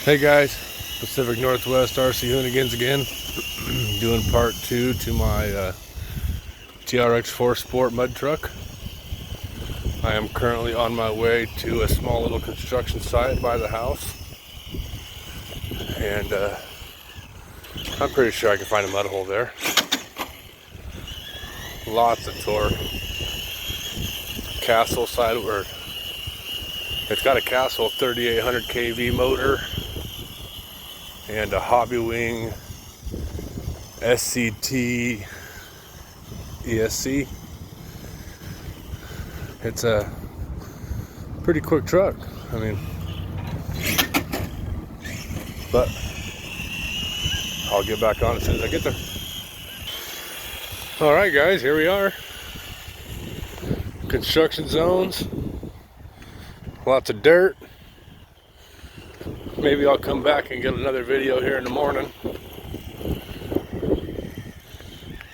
Hey guys, Pacific Northwest RC Hoonigans again, doing part 2 to my TRX 4 Sport mud truck. I am currently on my way to a small little construction site by the house, and I'm pretty sure I can find a mud hole there. Lots of torque. Castle side word. It's got a Castle 3800 kV motor and a Hobbywing SCT ESC. It's a pretty quick truck. I mean, but I'll get back on as soon as I get there. All right, guys, here we are. Construction zones. Lots of dirt. Maybe I'll come back and get another video here in the morning.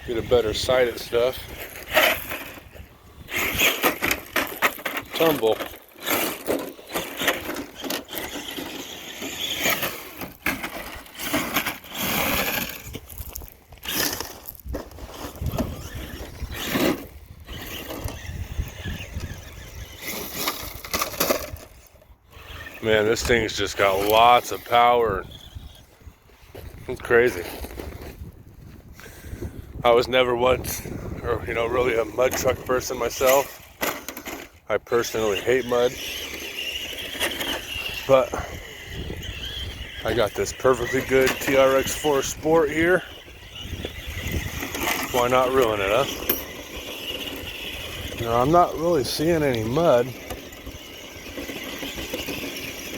Get a better sight at stuff. Tumble. Man, this thing's just got lots of power. It's crazy. I was never once, really a mud truck person myself. I personally hate mud. But I got this perfectly good TRX 4 Sport here. Why not ruin it, huh? Now, I'm not really seeing any mud.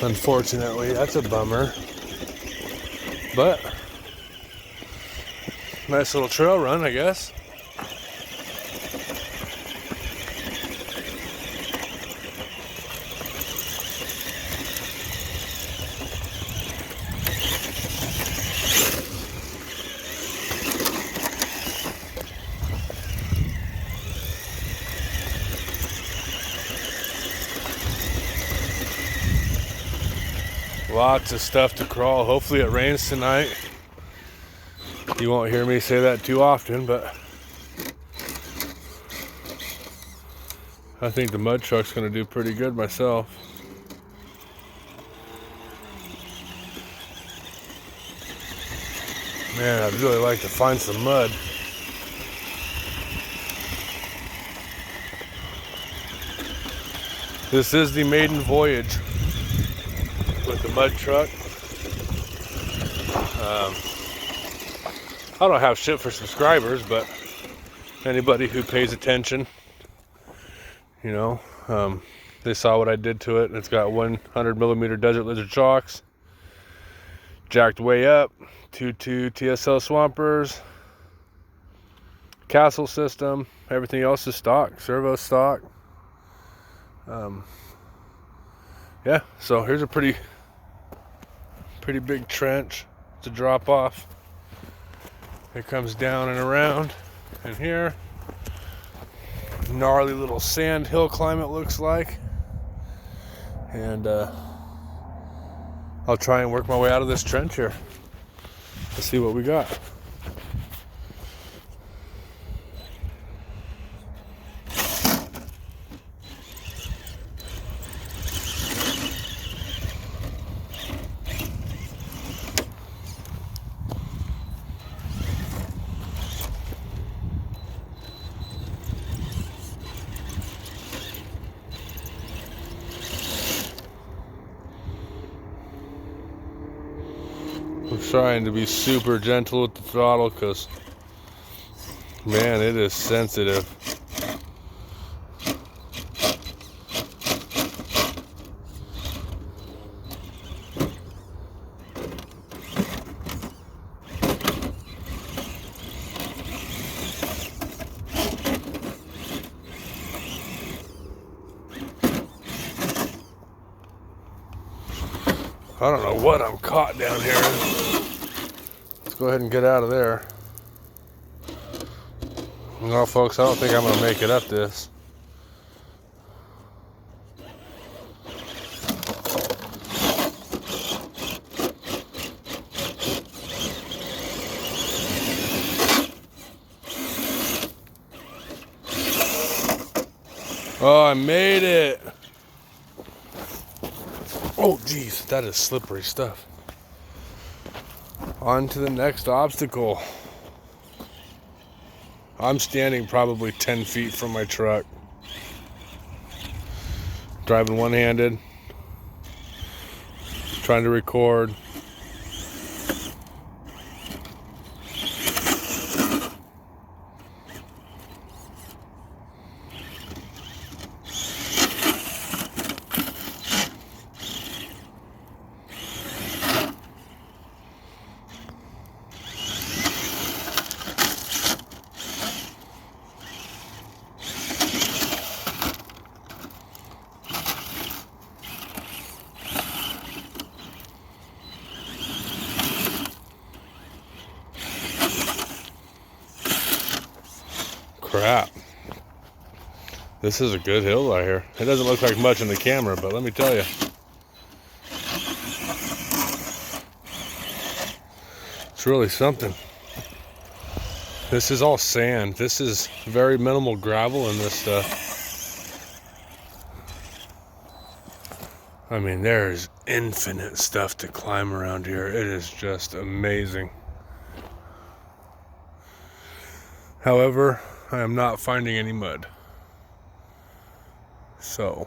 Unfortunately, that's a bummer. But nice little trail run, I guess. Lots of stuff to crawl. Hopefully it rains tonight. You won't hear me say that too often, but I think the mud truck's gonna do pretty good myself. Man, I'd really like to find some mud. This is the maiden voyage with the mud truck. I don't have shit for subscribers, but anybody who pays attention, they saw what I did to it. It's got 100mm Desert Lizard shocks, jacked way up, 2.2 TSL swampers, Castle system. Everything else is stock, servo stock. Yeah, so here's a pretty big trench to drop off. It comes down and around, and here, gnarly little sand hill climb it looks like. And I'll try and work my way out of this trench here. Let's see what we got. I'm trying to be super gentle with the throttle because, man, it is sensitive. I don't know what I'm caught down here. Let's go ahead and get out of there. No, folks, I don't think I'm going to make it up this. Oh, I made it. Oh, geez, that is slippery stuff. On to the next obstacle. I'm standing probably 10 feet from my truck. Driving one-handed. Trying to record. Crap. This is a good hill right here. It doesn't look like much in the camera, but let me tell you. It's really something. This is all sand. This is very minimal gravel in this stuff. I mean, there's infinite stuff to climb around here. It is just amazing. However, I am not finding any mud. So,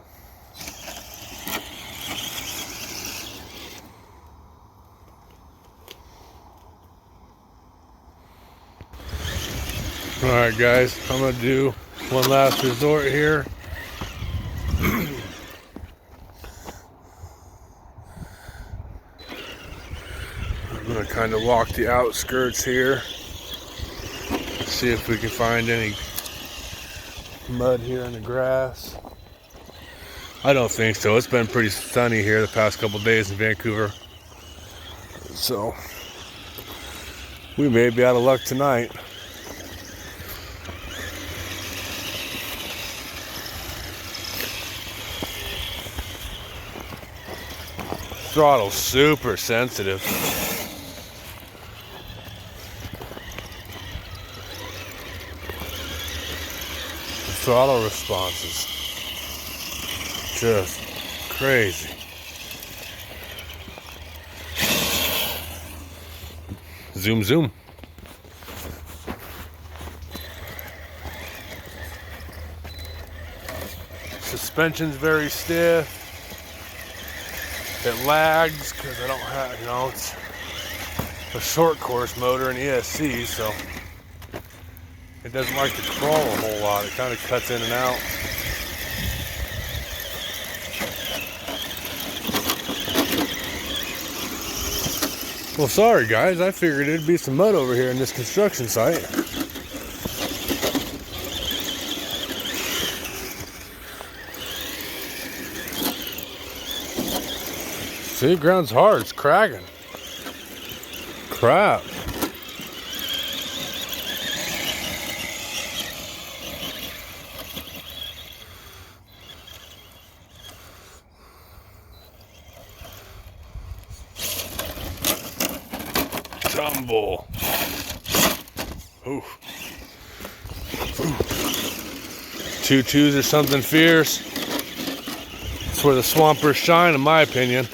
all right, guys, I'm gonna do one last resort here. I'm gonna kind of walk the outskirts here. See if we can find any mud here in the grass. I don't think so. It's been pretty sunny here the past couple days in Vancouver. So we may be out of luck tonight. Throttle's super sensitive. Throttle responses just crazy. Zoom, zoom. Suspension's very stiff. It lags because I don't have, it's a short course motor in ESC, so it doesn't like to crawl a whole lot. It kind of cuts in and out. Well, sorry guys, I figured it'd be some mud over here in this construction site. See, ground's hard, it's cracking. Crap. Tumble. Ooh. Ooh. 2.2s or something fierce. That's where the swampers shine, in my opinion.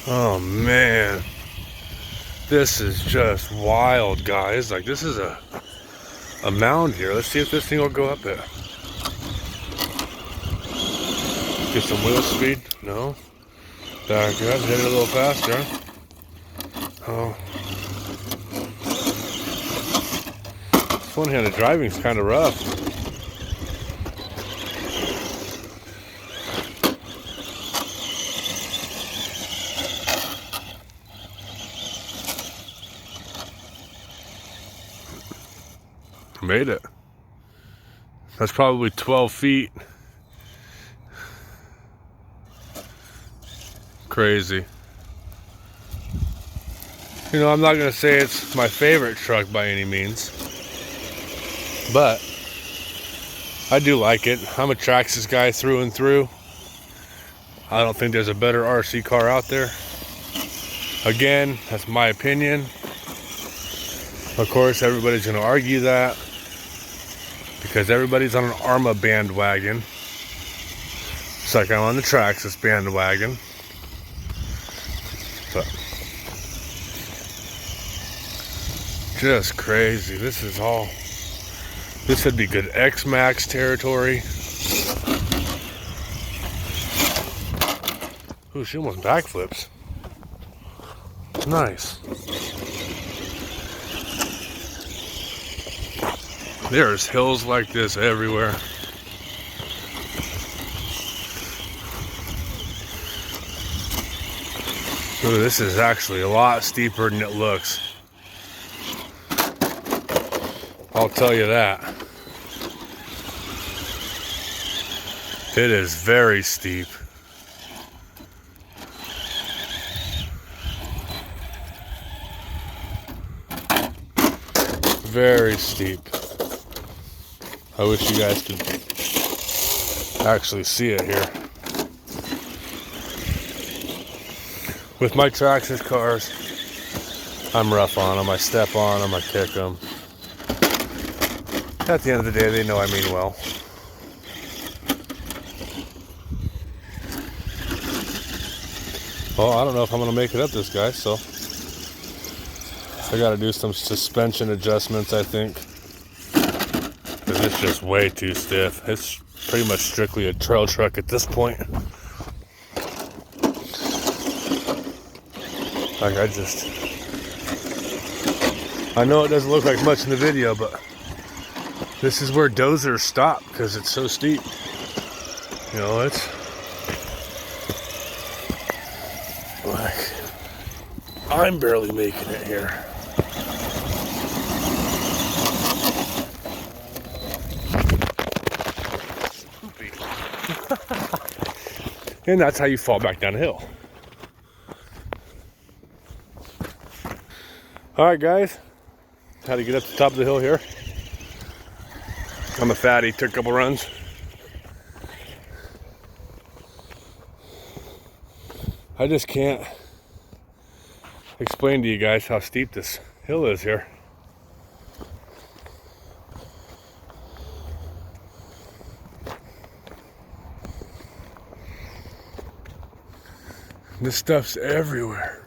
Oh man, this is just wild, guys. Like, this is a mound here. Let's see if this thing will go up it. Get some wheel speed. No. Back up. Hit it a little faster. Oh. This one-handed driving is kind of rough. Made it. That's probably 12 feet. Crazy. You know, I'm not going to say it's my favorite truck by any means, but I do like it. I'm a Traxxas guy through and through. I don't think there's a better RC car out there. Again, that's my opinion. Of course, everybody's going to argue that because everybody's on an ARRMA bandwagon. It's like I'm on the Traxxas bandwagon. But just crazy. This would be good X-Max territory. Ooh, she almost backflips. Nice. There's hills like this everywhere. Ooh, this is actually a lot steeper than it looks. I'll tell you that. It is very steep. Very steep. I wish you guys could actually see it here. With my Traxxas cars, I'm rough on them. I step on them. I kick them. At the end of the day, they know I mean well. Well, I don't know if I'm going to make it up this guy, so I got to do some suspension adjustments, I think. Because it's just way too stiff. It's pretty much strictly a trail truck at this point. Like I know it doesn't look like much in the video, but this is where dozers stop because it's so steep. You know, it's like I'm barely making it here. And that's how you fall back down the hill. Alright guys, how to get up to the top of the hill here. I'm a fatty, took a couple runs. I just can't explain to you guys how steep this hill is here. This stuff's everywhere.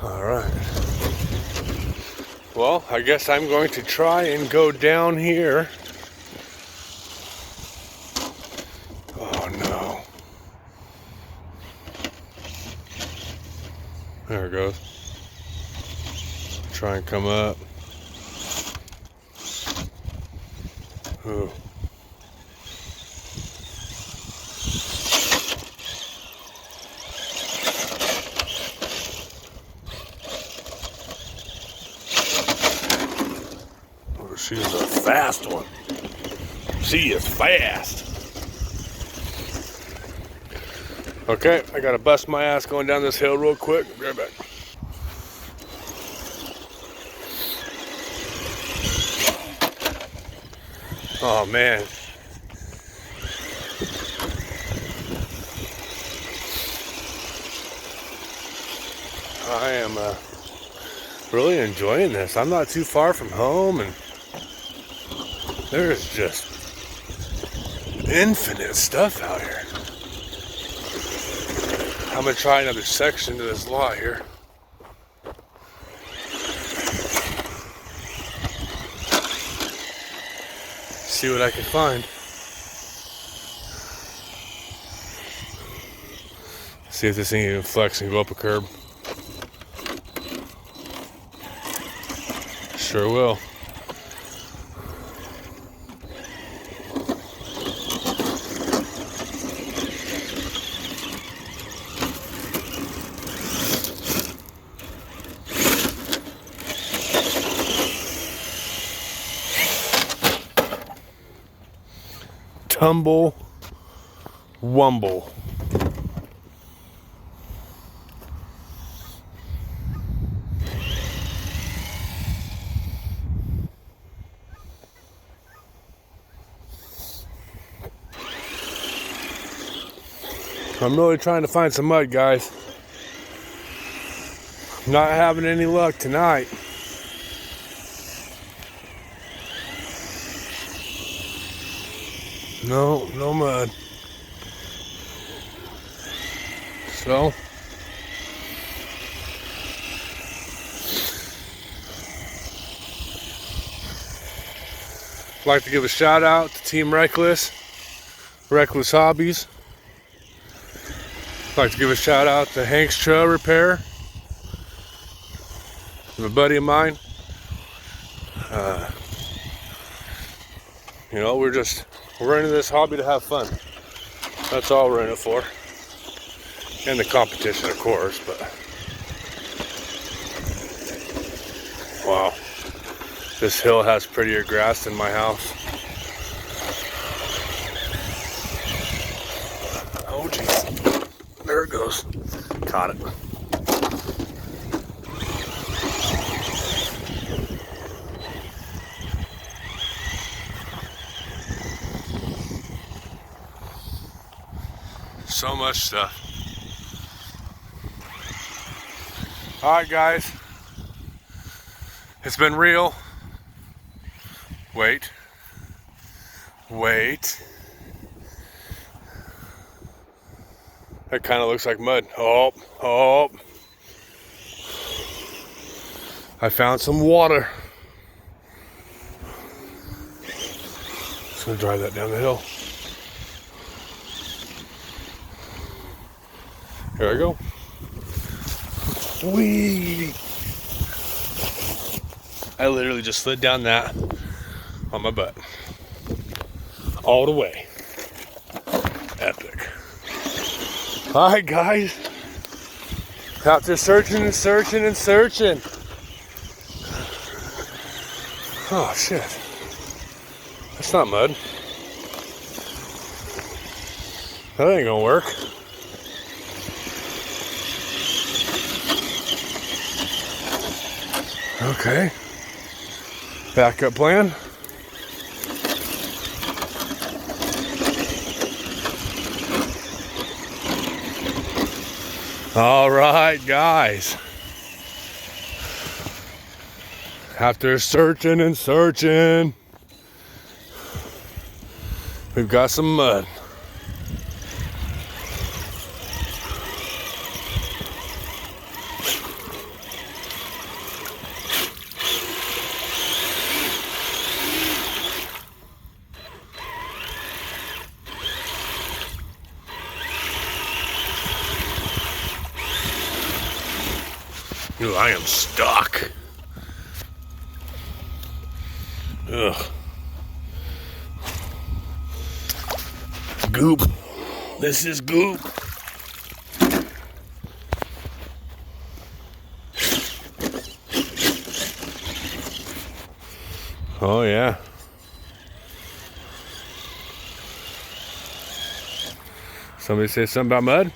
Alright. Well, I guess I'm going to try and go down here. Oh no. There it goes. Try and come up. Ooh. She's a fast one. She is fast. Okay, I gotta bust my ass going down this hill real quick. Be right back. Oh man. I am really enjoying this. I'm not too far from home, and there's just infinite stuff out here. I'm gonna try another section to this lot here. See what I can find. See if this thing even flex and go up a curb. Sure will. Tumble Wumble. I'm really trying to find some mud, guys. Not having any luck tonight. No mud. So I'd like to give a shout out to Team Reckless Hobbies. I'd like to give a shout out to Hank's Trail Repair, a buddy of mine. You know, we're into this hobby to have fun. That's all we're in it for. And the competition, of course, but wow. This hill has prettier grass than my house. Oh jeez. There it goes. Caught it. So much stuff. Alright guys. It's been real. Wait. That kind of looks like mud. Oh. I found some water. Just gonna drive that down the hill. Here I go. Whee! I literally just slid down that on my butt. All the way. Epic. Alright guys. Out there searching. Oh shit. That's not mud. That ain't gonna work. Okay. Backup plan. All right, guys. After searching, we've got some mud. Ooh, I am stuck. Ugh. Goop. This is goop. Oh yeah. Somebody say something about mud?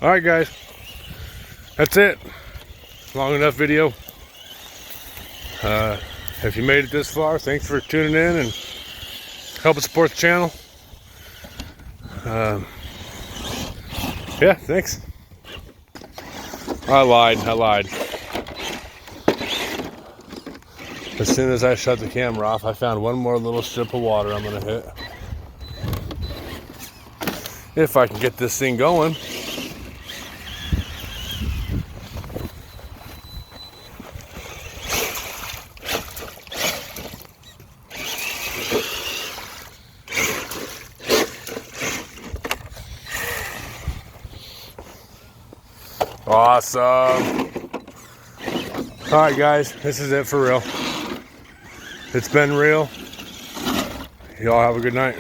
All right, guys, that's it. Long enough video. If you made it this far, thanks for tuning in and helping support the channel. Yeah, thanks. I lied. As soon as I shut the camera off, I found one more little strip of water I'm gonna hit. If I can get this thing going. Awesome. All right, guys, this is it for real. It's been real. Y'all have a good night.